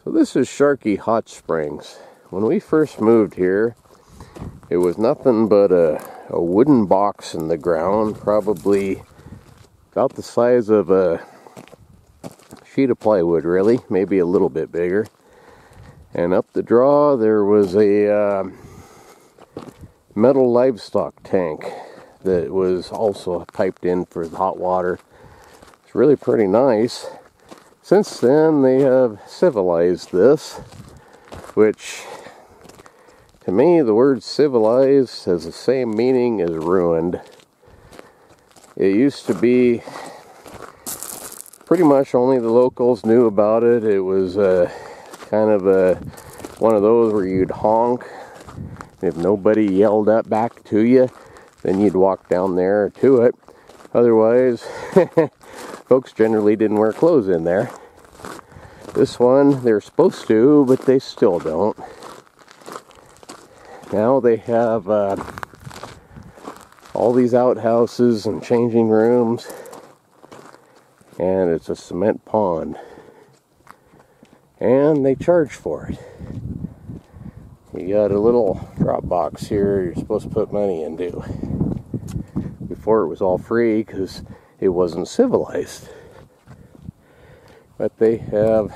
So this is Sharkey Hot Springs. When we first moved here, it was nothing but a wooden box in the ground, probably about the size of a sheet of plywood, really, maybe a little bit bigger. And up the draw there was a metal livestock tank that was also piped in for the hot water. It's really pretty nice. Since then they have civilized this, which to me the word civilized has the same meaning as ruined. It used to be pretty much only the locals knew about it. It was kind of one of those where you'd honk. If nobody yelled that back to you, then you'd walk down there to it. Otherwise, folks generally didn't wear clothes in there. This one, they're supposed to, but they still don't. Now they have all these outhouses and changing rooms, and it's a cement pond. And they charge for it. You got a little drop box here you're supposed to put money into. Before it was all free because it wasn't civilized. But they have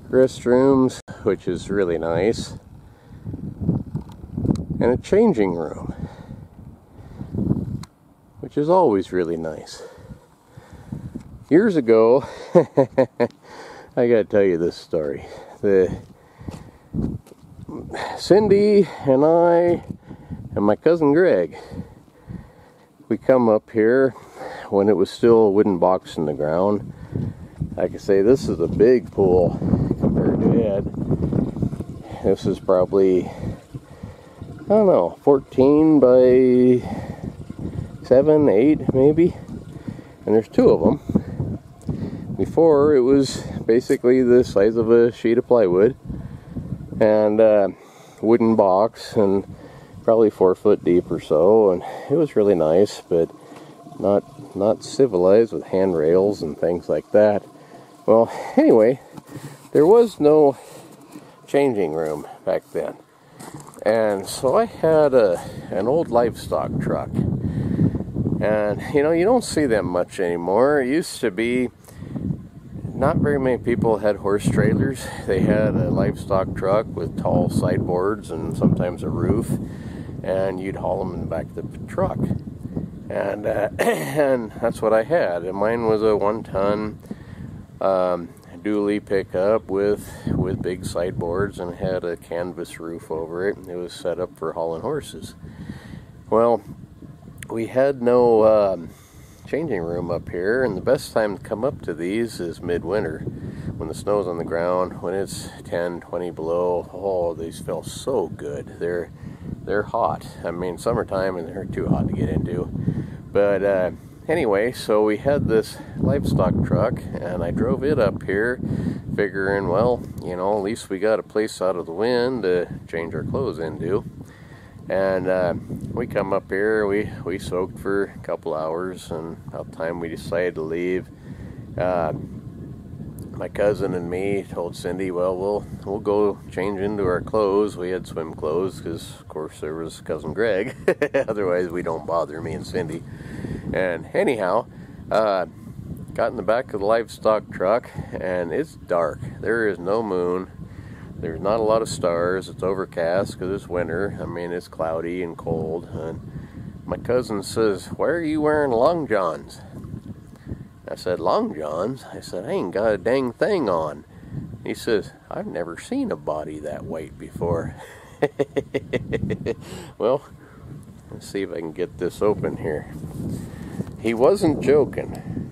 restrooms, which is really nice, and a changing room, which is always really nice. Years ago, I gotta tell you this story. Cindy and I and my cousin Greg, we come up here when it was still a wooden box in the ground. Like I say, this is a big pool compared to it. This is probably, I don't know, 14 by 7, 8 maybe. And there's 2 of them. Before, it was basically the size of a sheet of plywood and wooden box, and probably 4 foot deep or so, and it was really nice, but not civilized with handrails and things like that. Well, anyway, there was no changing room back then, and so I had an old livestock truck, and you know, you don't see them much anymore. It used to be not very many people had horse trailers. They had a livestock truck with tall sideboards and sometimes a roof, and you'd haul them in the back of the truck. And and that's what I had. And mine was a 1-ton dually pickup with big sideboards and had a canvas roof over it. It was set up for hauling horses. Well, we had no changing room up here, and the best time to come up to these is midwinter when the snow's on the ground. When it's 10, 20 below, oh, these feel so good. They're hot. I mean, summertime and they're too hot to get into. But anyway, so we had this livestock truck, and I drove it up here figuring, well, you know, at least we got a place out of the wind to change our clothes into. And we come up here, we soaked for a couple hours, and by the time we decided to leave, my cousin and me told Cindy, well, we'll go change into our clothes. We had swim clothes because, of course, there was cousin Greg. Otherwise, we don't bother, me and Cindy. And anyhow, got in the back of the livestock truck, and it's dark. There is no moon. There's not a lot of stars. It's overcast because it's winter. I mean, it's cloudy and cold. And my cousin says, "Why are you wearing long johns?" I said, "Long johns?" I said, "I ain't got a dang thing on." He says, "I've never seen a body that white before." Well, let's see if I can get this open here. He wasn't joking.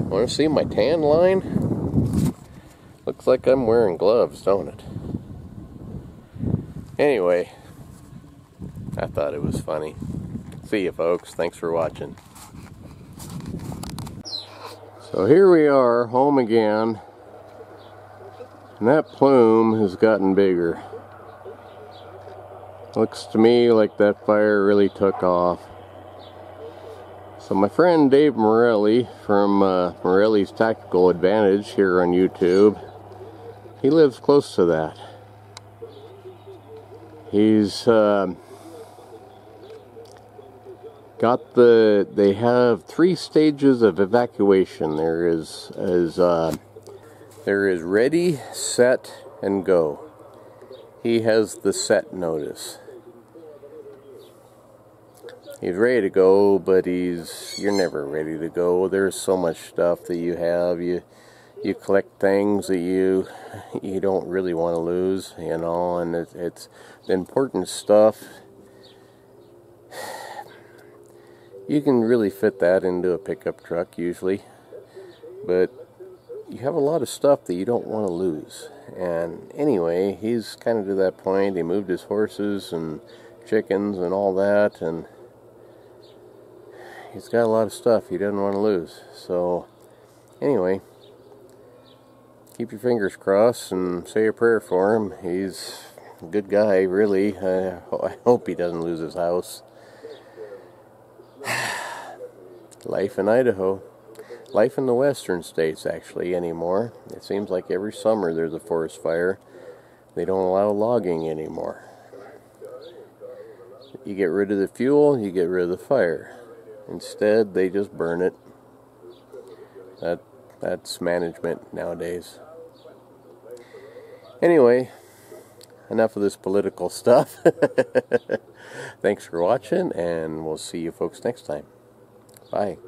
Want to see my tan line? Looks like I'm wearing gloves, don't it? Anyway, I thought it was funny. See you, folks. Thanks for watching. So here we are, home again. And that plume has gotten bigger. Looks to me like that fire really took off. So my friend Dave Morelli from Morelli's Tactical Advantage here on YouTube, he lives close to that. He's they have 3 stages of evacuation. There is ready, set, and go. He has the set notice. He's ready to go, but you're never ready to go. There's so much stuff that you have. You collect things that you don't really want to lose, you know, and it's the important stuff. You can really fit that into a pickup truck usually, but you have a lot of stuff that you don't want to lose. And anyway, he's kind of to that point. He moved his horses and chickens and all that, and he's got a lot of stuff he doesn't want to lose. So anyway, keep your fingers crossed and say a prayer for him. He's a good guy, really. I hope he doesn't lose his house. Life in Idaho. Life in the western states, actually, anymore. It seems like every summer there's a forest fire. They don't allow logging anymore. You get rid of the fuel, you get rid of the fire. Instead, they just burn it. That's management nowadays. Anyway, enough of this political stuff. Thanks for watching, and we'll see you folks next time. Bye.